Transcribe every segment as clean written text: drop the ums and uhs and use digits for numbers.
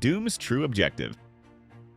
Doom's true objective.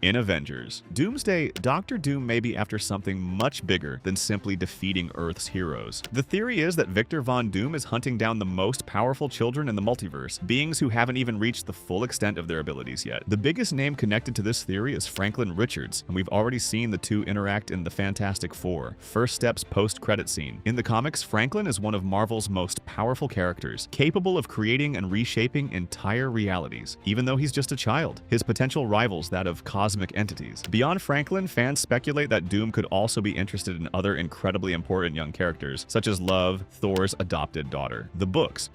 In Avengers Doomsday, Doctor Doom may be after something much bigger than simply defeating Earth's heroes. The theory is that Victor Von Doom is hunting down the most powerful children in the multiverse, beings who haven't even reached the full extent of their abilities yet. The biggest name connected to this theory is Franklin Richards, and we've already seen the two interact in the Fantastic Four First Steps post-credit scene. In the comics, Franklin is one of Marvel's most powerful characters, capable of creating and reshaping entire realities, even though he's just a child. His potential rivals that of cosmic entities. Beyond Franklin, fans speculate that Doom could also be interested in other incredibly important young characters, such as Love, Thor's adopted daughter. The books.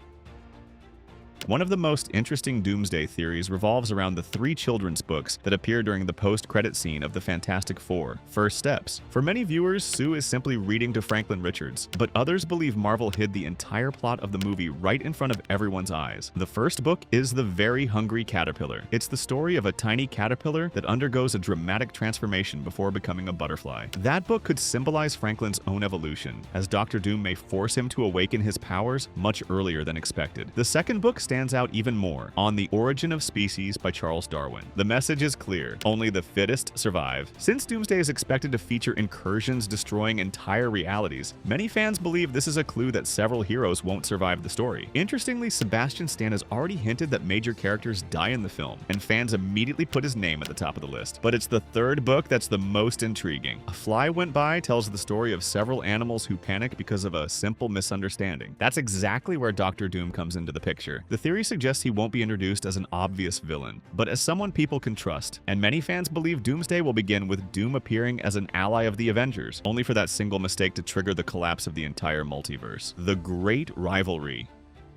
One of the most interesting Doomsday theories revolves around the 3 children's books that appear during the post-credit scene of the Fantastic Four, First Steps. For many viewers, Sue is simply reading to Franklin Richards, but others believe Marvel hid the entire plot of the movie right in front of everyone's eyes. The first book is The Very Hungry Caterpillar. It's the story of a tiny caterpillar that undergoes a dramatic transformation before becoming a butterfly. That book could symbolize Franklin's own evolution, as Doctor Doom may force him to awaken his powers much earlier than expected. The second book stands out even more, On the Origin of Species by Charles Darwin. The message is clear: only the fittest survive. Since Doomsday is expected to feature incursions destroying entire realities, many fans believe this is a clue that several heroes won't survive the story. Interestingly, Sebastian Stan has already hinted that major characters die in the film, and fans immediately put his name at the top of the list. But it's the third book that's the most intriguing. A Fly Went By tells the story of several animals who panic because of a simple misunderstanding. That's exactly where Doctor Doom comes into the picture. The theory suggests he won't be introduced as an obvious villain, but as someone people can trust, and many fans believe Doomsday will begin with Doom appearing as an ally of the Avengers, only for that single mistake to trigger the collapse of the entire multiverse. The Great Rivalry.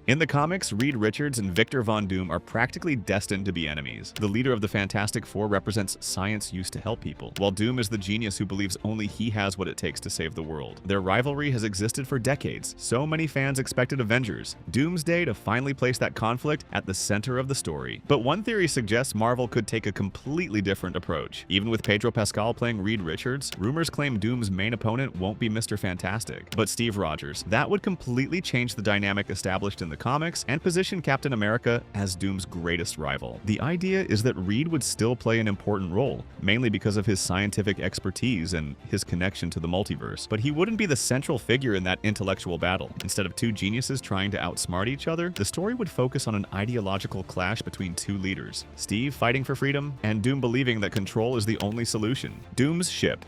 In the comics, Reed Richards and Victor Von Doom are practically destined to be enemies. The leader of the Fantastic Four represents science used to help people, while Doom is the genius who believes only he has what it takes to save the world. Their rivalry has existed for decades. So many fans expected Avengers Doomsday to finally place that conflict at the center of the story. But one theory suggests Marvel could take a completely different approach. Even with Pedro Pascal playing Reed Richards, rumors claim Doom's main opponent won't be Mr. Fantastic, but Steve Rogers. That would completely change the dynamic established in the comics and position Captain America as Doom's greatest rival. The idea is that Reed would still play an important role, mainly because of his scientific expertise and his connection to the multiverse, but he wouldn't be the central figure in that intellectual battle. Instead of two geniuses trying to outsmart each other, the story would focus on an ideological clash between two leaders, Steve fighting for freedom and Doom believing that control is the only solution. Doom's ship.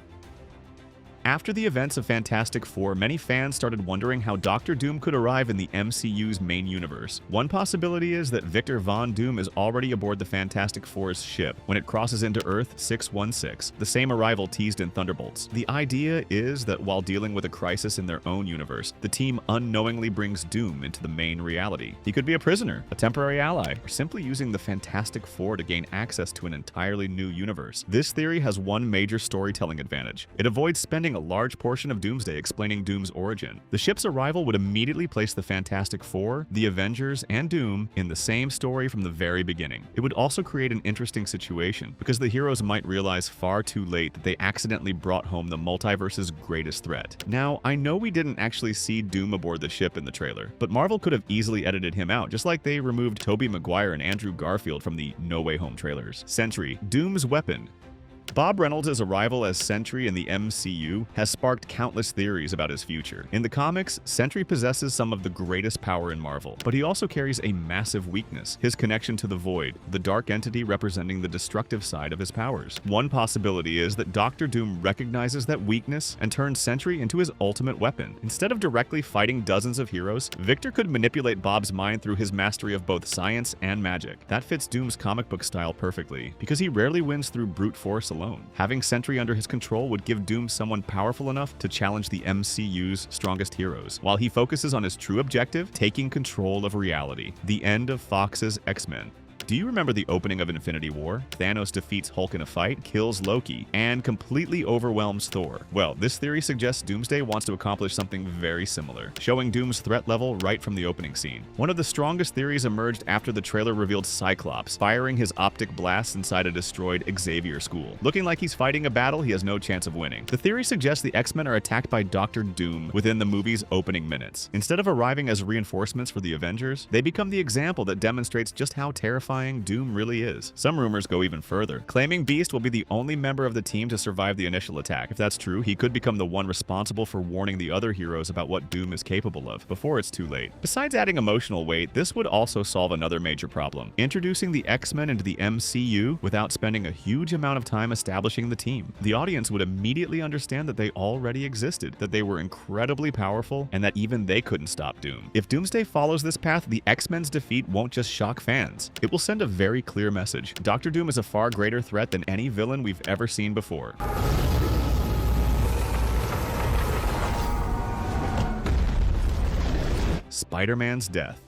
After the events of Fantastic Four, many fans started wondering how Doctor Doom could arrive in the MCU's main universe. One possibility is that Victor Von Doom is already aboard the Fantastic Four's ship when it crosses into Earth 616, the same arrival teased in Thunderbolts. The idea is that while dealing with a crisis in their own universe, the team unknowingly brings Doom into the main reality. He could be a prisoner, a temporary ally, or simply using the Fantastic Four to gain access to an entirely new universe. This theory has one major storytelling advantage. It avoids spending a large portion of Doomsday explaining Doom's origin. The ship's arrival would immediately place the Fantastic Four, the Avengers, and Doom in the same story from the very beginning. It would also create an interesting situation, because the heroes might realize far too late that they accidentally brought home the multiverse's greatest threat. Now, I know we didn't actually see Doom aboard the ship in the trailer, but Marvel could have easily edited him out, just like they removed Tobey Maguire and Andrew Garfield from the No Way Home trailers. Sentry, Doom's weapon. Bob Reynolds' arrival as Sentry in the MCU has sparked countless theories about his future. In the comics, Sentry possesses some of the greatest power in Marvel, but he also carries a massive weakness: his connection to the Void, the dark entity representing the destructive side of his powers. One possibility is that Doctor Doom recognizes that weakness and turns Sentry into his ultimate weapon. Instead of directly fighting dozens of heroes, Victor could manipulate Bob's mind through his mastery of both science and magic. That fits Doom's comic book style perfectly, because he rarely wins through brute force alone. Having Sentry under his control would give Doom someone powerful enough to challenge the MCU's strongest heroes, while he focuses on his true objective, taking control of reality. The end of Fox's X-Men. Do you remember the opening of Infinity War? Thanos defeats Hulk in a fight, kills Loki, and completely overwhelms Thor. Well, this theory suggests Doomsday wants to accomplish something very similar, showing Doom's threat level right from the opening scene. One of the strongest theories emerged after the trailer revealed Cyclops firing his optic blasts inside a destroyed Xavier school. Looking like he's fighting a battle he has no chance of winning. The theory suggests the X-Men are attacked by Doctor Doom within the movie's opening minutes. Instead of arriving as reinforcements for the Avengers, they become the example that demonstrates just how terrifying terrifying Doom really is. Some rumors go even further, claiming Beast will be the only member of the team to survive the initial attack. If that's true, he could become the one responsible for warning the other heroes about what Doom is capable of before it's too late. Besides adding emotional weight, this would also solve another major problem: introducing the X-Men into the MCU without spending a huge amount of time establishing the team. The audience would immediately understand that they already existed, that they were incredibly powerful, and that even they couldn't stop Doom. If Doomsday follows this path, the X-Men's defeat won't just shock fans. It will send a very clear message. Dr. Doom is a far greater threat than any villain we've ever seen before. Spider-Man's death.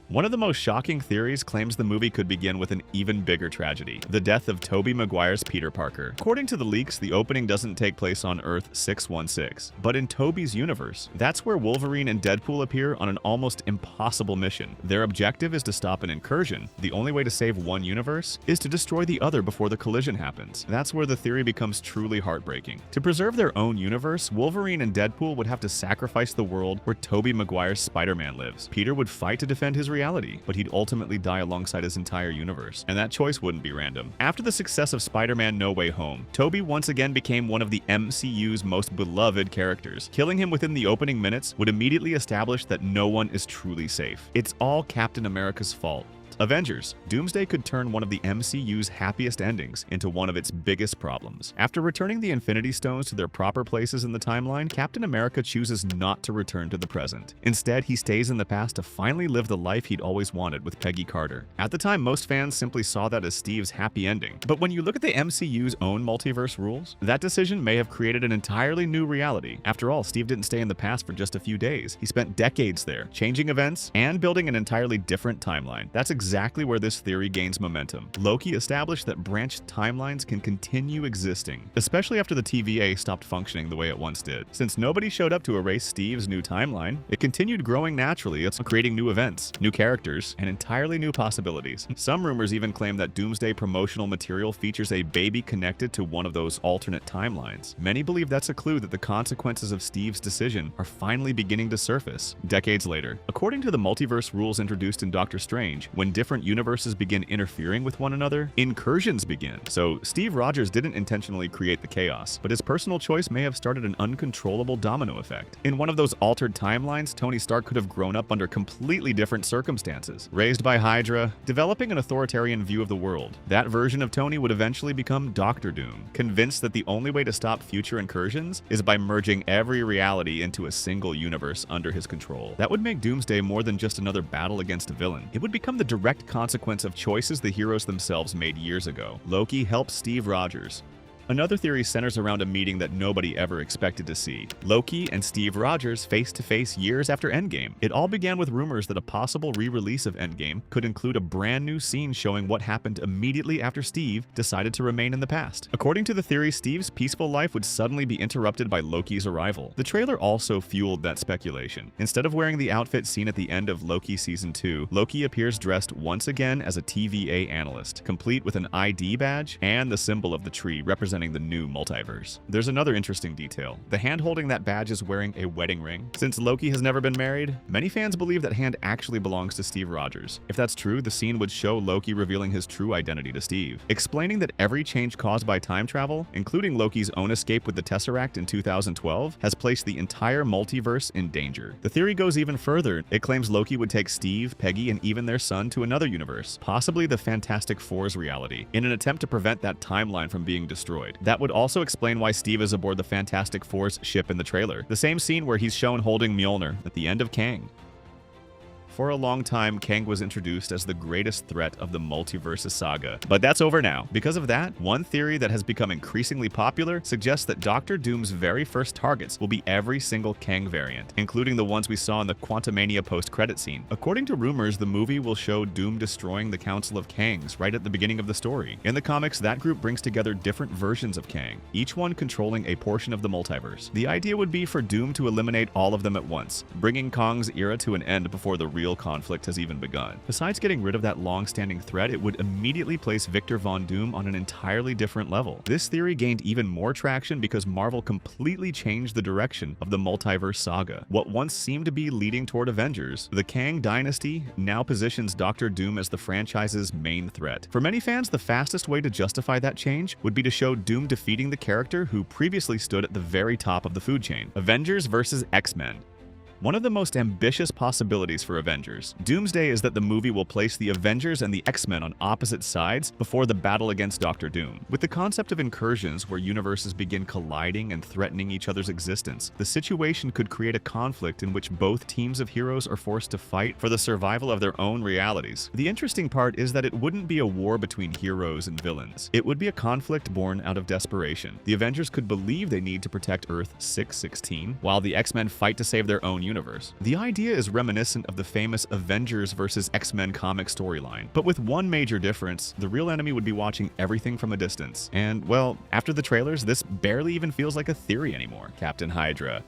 One of the most shocking theories claims the movie could begin with an even bigger tragedy: the death of Tobey Maguire's Peter Parker. According to the leaks, the opening doesn't take place on Earth 616, but in Tobey's universe. That's where Wolverine and Deadpool appear on an almost impossible mission. Their objective is to stop an incursion. The only way to save one universe is to destroy the other before the collision happens. That's where the theory becomes truly heartbreaking. To preserve their own universe, Wolverine and Deadpool would have to sacrifice the world where Tobey Maguire's Spider-Man lives. Peter would fight to defend his reality, but he'd ultimately die alongside his entire universe, and that choice wouldn't be random. After the success of Spider-Man No Way Home, Tobey once again became one of the MCU's most beloved characters. Killing him within the opening minutes would immediately establish that no one is truly safe. It's all Captain America's fault. Avengers Doomsday could turn one of the MCU's happiest endings into one of its biggest problems. After returning the Infinity Stones to their proper places in the timeline, Captain America chooses not to return to the present. Instead, he stays in the past to finally live the life he'd always wanted with Peggy Carter. At the time, most fans simply saw that as Steve's happy ending. But when you look at the MCU's own multiverse rules, that decision may have created an entirely new reality. After all, Steve didn't stay in the past for just a few days. He spent decades there, changing events and building an entirely different timeline. That's exactly where this theory gains momentum. Loki established that branched timelines can continue existing, especially after the TVA stopped functioning the way it once did. Since nobody showed up to erase Steve's new timeline, it continued growing naturally. It's creating new events, new characters, and entirely new possibilities. Some rumors even claim that Doomsday promotional material features a baby connected to one of those alternate timelines. Many believe that's a clue that the consequences of Steve's decision are finally beginning to surface decades later. According to the multiverse rules introduced in Doctor Strange, when different universes begin interfering with one another, incursions begin. So Steve Rogers didn't intentionally create the chaos, but his personal choice may have started an uncontrollable domino effect. In one of those altered timelines, Tony Stark could have grown up under completely different circumstances, raised by Hydra, developing an authoritarian view of the world. That version of Tony would eventually become Doctor Doom, convinced that the only way to stop future incursions is by merging every reality into a single universe under his control. That would make Doomsday more than just another battle against a villain. It would become the direct consequence of choices the heroes themselves made years ago. Loki helped Steve Rogers. Another theory centers around a meeting that nobody ever expected to see: Loki and Steve Rogers face-to-face years after Endgame. It all began with rumors that a possible re-release of Endgame could include a brand new scene showing what happened immediately after Steve decided to remain in the past. According to the theory, Steve's peaceful life would suddenly be interrupted by Loki's arrival. The trailer also fueled that speculation. Instead of wearing the outfit seen at the end of Loki Season 2, Loki appears dressed once again as a TVA analyst, complete with an ID badge and the symbol of the tree representing the new multiverse. There's another interesting detail. The hand holding that badge is wearing a wedding ring. Since Loki has never been married, many fans believe that hand actually belongs to Steve Rogers. If that's true, the scene would show Loki revealing his true identity to Steve, explaining that every change caused by time travel, including Loki's own escape with the Tesseract in 2012, has placed the entire multiverse in danger. The theory goes even further. It claims Loki would take Steve, Peggy, and even their son to another universe, possibly the Fantastic Four's reality, in an attempt to prevent that timeline from being destroyed. That would also explain why Steve is aboard the Fantastic Four's ship in the trailer, the same scene where he's shown holding Mjolnir at the end of Kang. For a long time, Kang was introduced as the greatest threat of the multiverse saga, but that's over now. Because of that, one theory that has become increasingly popular suggests that Doctor Doom's very first targets will be every single Kang variant, including the ones we saw in the Quantumania post-credit scene. According to rumors, the movie will show Doom destroying the Council of Kangs right at the beginning of the story. In the comics, that group brings together different versions of Kang, each one controlling a portion of the multiverse. The idea would be for Doom to eliminate all of them at once, bringing Kang's era to an end before the real real conflict has even begun. Besides getting rid of that long-standing threat, it would immediately place Victor Von Doom on an entirely different level. This theory gained even more traction because Marvel completely changed the direction of the multiverse saga. What once seemed to be leading toward Avengers, the Kang dynasty now positions Doctor Doom as the franchise's main threat. For many fans, the fastest way to justify that change would be to show Doom defeating the character who previously stood at the very top of the food chain. Avengers vs. X-Men. One of the most ambitious possibilities for Avengers Doomsday is that the movie will place the Avengers and the X-Men on opposite sides before the battle against Doctor Doom. With the concept of incursions where universes begin colliding and threatening each other's existence, the situation could create a conflict in which both teams of heroes are forced to fight for the survival of their own realities. The interesting part is that it wouldn't be a war between heroes and villains. It would be a conflict born out of desperation. The Avengers could believe they need to protect Earth 616, while the X-Men fight to save their own universe. The idea is reminiscent of the famous Avengers vs. X-Men comic storyline, but with one major difference: the real enemy would be watching everything from a distance. And, well, after the trailers, this barely even feels like a theory anymore. Captain Hydra.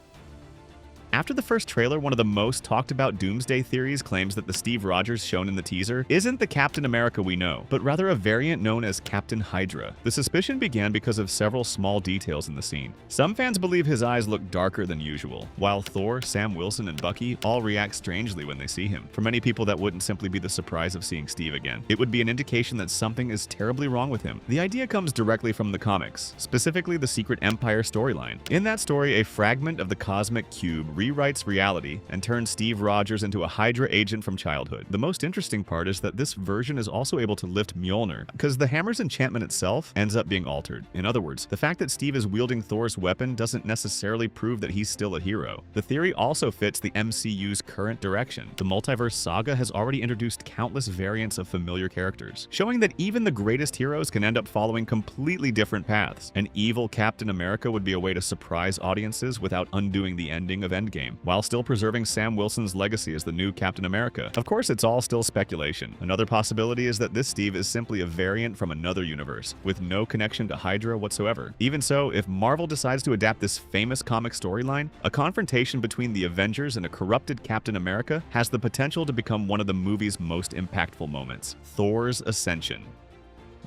After the first trailer, one of the most talked about Doomsday theories claims that the Steve Rogers shown in the teaser isn't the Captain America we know, but rather a variant known as Captain Hydra. The suspicion began because of several small details in the scene. Some fans believe his eyes look darker than usual, while Thor, Sam Wilson, and Bucky all react strangely when they see him. For many people, that wouldn't simply be the surprise of seeing Steve again. It would be an indication that something is terribly wrong with him. The idea comes directly from the comics, specifically the Secret Empire storyline. In that story, a fragment of the cosmic cube rewrites reality and turns Steve Rogers into a Hydra agent from childhood. The most interesting part is that this version is also able to lift Mjolnir, because the hammer's enchantment itself ends up being altered. In other words, the fact that Steve is wielding Thor's weapon doesn't necessarily prove that he's still a hero. The theory also fits the MCU's current direction. The multiverse saga has already introduced countless variants of familiar characters, showing that even the greatest heroes can end up following completely different paths. An evil Captain America would be a way to surprise audiences without undoing the ending of Endgame, while still preserving Sam Wilson's legacy as the new Captain America. Of course, it's all still speculation. Another possibility is that this Steve is simply a variant from another universe, with no connection to Hydra whatsoever. Even so, if Marvel decides to adapt this famous comic storyline, a confrontation between the Avengers and a corrupted Captain America has the potential to become one of the movie's most impactful moments: Thor's ascension.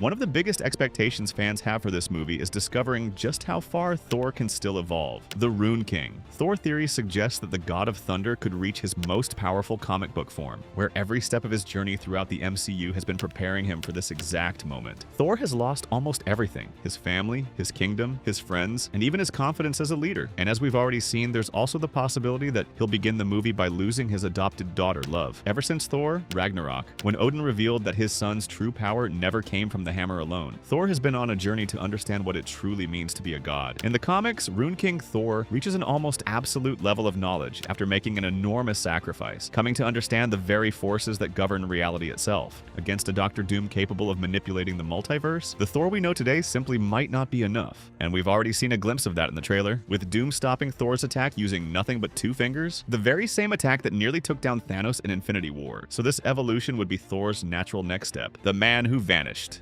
One of the biggest expectations fans have for this movie is discovering just how far Thor can still evolve. The Rune King. Thor theory suggests that the God of Thunder could reach his most powerful comic book form, where every step of his journey throughout the MCU has been preparing him for this exact moment. Thor has lost almost everything: his family, his kingdom, his friends, and even his confidence as a leader. And as we've already seen, there's also the possibility that he'll begin the movie by losing his adopted daughter, Love. Ever since Thor: Ragnarok, when Odin revealed that his son's true power never came from the hammer alone, Thor has been on a journey to understand what it truly means to be a god. In the comics, Rune King Thor reaches an almost absolute level of knowledge after making an enormous sacrifice, coming to understand the very forces that govern reality itself. Against a Doctor Doom capable of manipulating the multiverse, the Thor we know today simply might not be enough. And we've already seen a glimpse of that in the trailer, with Doom stopping Thor's attack using nothing but 2 fingers, the very same attack that nearly took down Thanos in Infinity War. So this evolution would be Thor's natural next step: the man who vanished.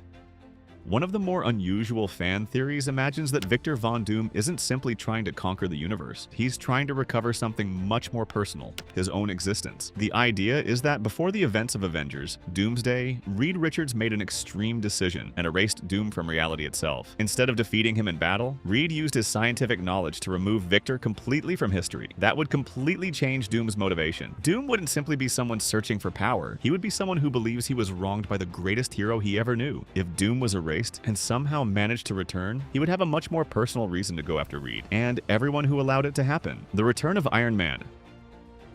One of the more unusual fan theories imagines that Victor Von Doom isn't simply trying to conquer the universe. He's trying to recover something much more personal: his own existence. The idea is that before the events of Avengers Doomsday, Reed Richards made an extreme decision and erased Doom from reality itself. Instead of defeating him in battle, Reed used his scientific knowledge to remove Victor completely from history. That would completely change Doom's motivation. Doom wouldn't simply be someone searching for power. He would be someone who believes he was wronged by the greatest hero he ever knew. If Doom was erased and somehow managed to return, he would have a much more personal reason to go after Reed and everyone who allowed it to happen. The return of Iron Man.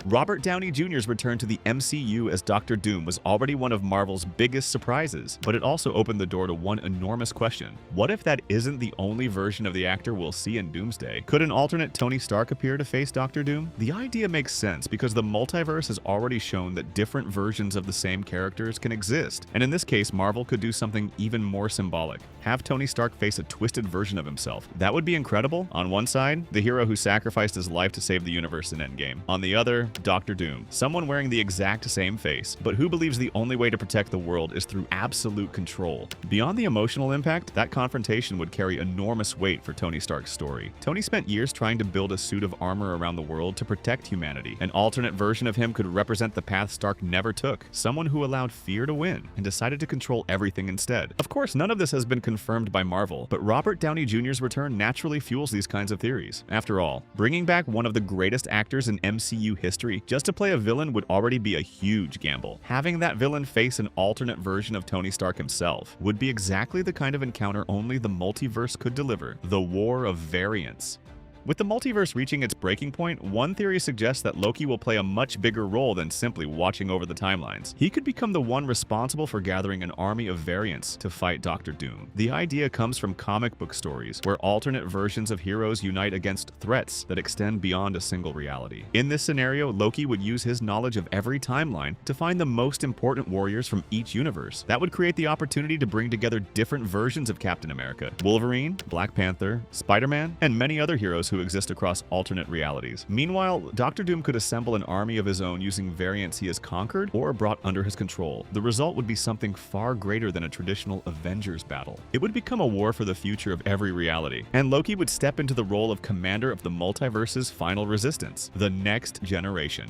Robert Downey Jr.'s return to the MCU as Doctor Doom was already one of Marvel's biggest surprises, but it also opened the door to one enormous question: what if that isn't the only version of the actor we'll see in Doomsday? Could an alternate Tony Stark appear to face Doctor Doom? The idea makes sense because the multiverse has already shown that different versions of the same characters can exist, and in this case, Marvel could do something even more symbolic: have Tony Stark face a twisted version of himself. That would be incredible. On one side, the hero who sacrificed his life to save the universe in Endgame. On the other, enter Doctor Doom, someone wearing the exact same face, but who believes the only way to protect the world is through absolute control. Beyond the emotional impact, that confrontation would carry enormous weight for Tony Stark's story. Tony spent years trying to build a suit of armor around the world to protect humanity. An alternate version of him could represent the path Stark never took, someone who allowed fear to win and decided to control everything instead. Of course, none of this has been confirmed by Marvel, but Robert Downey Jr.'s return naturally fuels these kinds of theories. After all, bringing back one of the greatest actors in MCU history just to play a villain would already be a huge gamble. Having that villain face an alternate version of Tony Stark himself would be exactly the kind of encounter only the multiverse could deliver: the war of variants. With the multiverse reaching its breaking point, one theory suggests that Loki will play a much bigger role than simply watching over the timelines. He could become the one responsible for gathering an army of variants to fight Doctor Doom. The idea comes from comic book stories, where alternate versions of heroes unite against threats that extend beyond a single reality. In this scenario, Loki would use his knowledge of every timeline to find the most important warriors from each universe. That would create the opportunity to bring together different versions of Captain America, Wolverine, Black Panther, Spider-Man, and many other heroes who exist across alternate realities. Meanwhile, Doctor Doom could assemble an army of his own using variants he has conquered or brought under his control. The result would be something far greater than a traditional Avengers battle. It would become a war for the future of every reality, and Loki would step into the role of commander of the multiverse's final resistance, the next generation.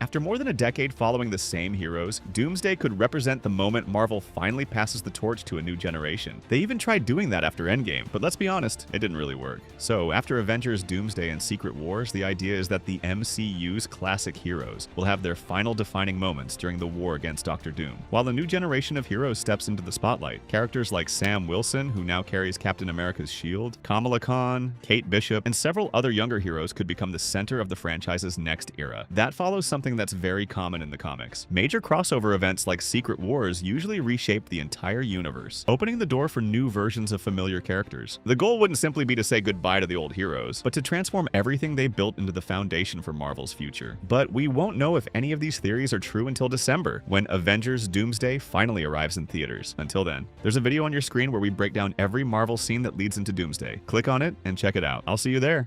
After more than a decade following the same heroes, Doomsday could represent the moment Marvel finally passes the torch to a new generation. They even tried doing that after Endgame, but let's be honest, it didn't really work. So after Avengers Doomsday and Secret Wars, the idea is that the MCU's classic heroes will have their final defining moments during the war against Doctor Doom. While a new generation of heroes steps into the spotlight, characters like Sam Wilson, who now carries Captain America's shield, Kamala Khan, Kate Bishop, and several other younger heroes could become the center of the franchise's next era. That follows something that's very common in the comics. Major crossover events like Secret Wars usually reshape the entire universe, opening the door for new versions of familiar characters. The goal wouldn't simply be to say goodbye to the old heroes, but to transform everything they built into the foundation for Marvel's future. But we won't know if any of these theories are true until December, when Avengers Doomsday finally arrives in theaters. Until then, there's a video on your screen where we break down every Marvel scene that leads into Doomsday. Click on it and check it out. I'll see you there.